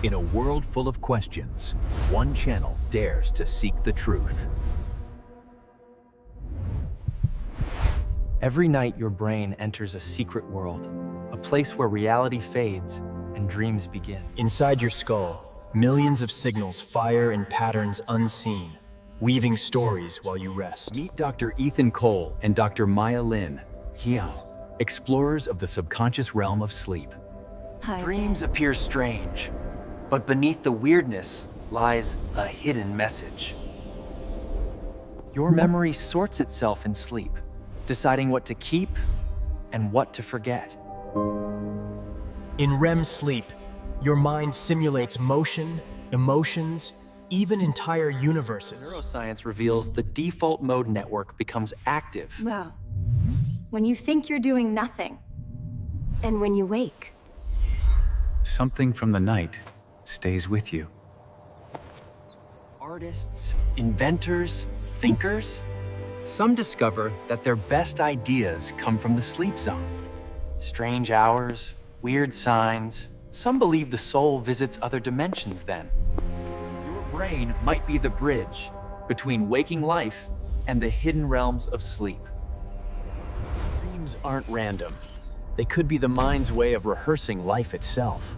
In a world full of questions, one channel dares to seek the truth. Every night your brain enters a secret world, a place where reality fades and dreams begin. Inside your skull, millions of signals fire in patterns unseen, weaving stories while you rest. Meet Dr. Ethan Cole and Dr. Maya Lin Hiao, explorers of the subconscious realm of sleep. Dreams appear strange, but beneath the weirdness lies a hidden message. Your memory sorts itself in sleep, deciding what to keep and what to forget. In REM sleep, your mind simulates motion, emotions, even entire universes. Neuroscience reveals the default mode network becomes active. Wow. When you think you're doing nothing, and when you wake. Something from the night stays with you. Artists, inventors, thinkers, some discover that their best ideas come from the sleep zone. Strange hours, weird signs. Some believe the soul visits other dimensions then. Your brain might be the bridge between waking life and the hidden realms of sleep. Dreams aren't random. They could be the mind's way of rehearsing life itself.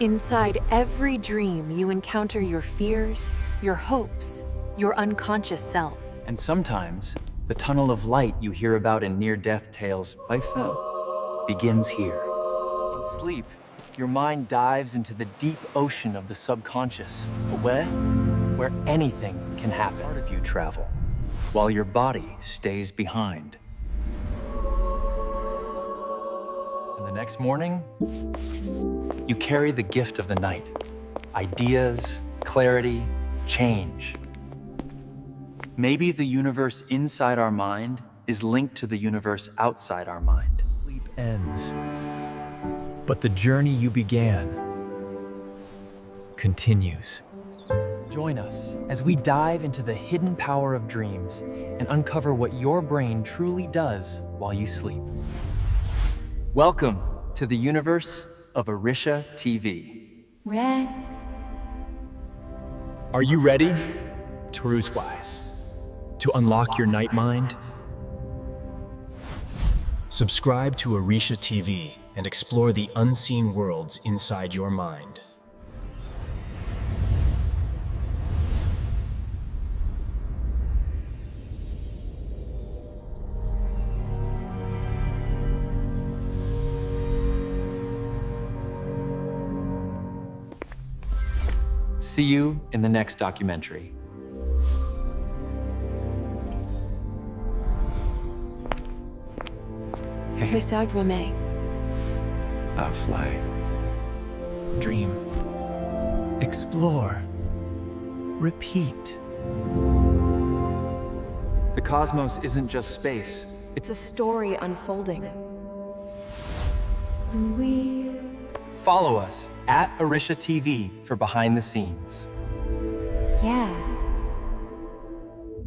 Inside every dream, you encounter your fears, your hopes, your unconscious self. And sometimes, the tunnel of light you hear about in near-death tales by Fell begins here. In sleep, your mind dives into the deep ocean of the subconscious, away where anything can happen. Part of you travel, while your body stays behind. And the next morning, you carry the gift of the night. Ideas, clarity, change. Maybe the universe inside our mind is linked to the universe outside our mind. Sleep ends, but the journey you began continues. Join us as we dive into the hidden power of dreams and uncover what your brain truly does while you sleep. Welcome to the universe of Arisha TV. Red. Are you ready to ruse wise, to unlock your night mind? Subscribe to Arisha TV and explore the unseen worlds inside your mind. See you in the next documentary. I'll fly. Dream. Explore. Repeat. The cosmos isn't just space. It's a story unfolding. Follow us at Arisha TV for behind the scenes. Yeah.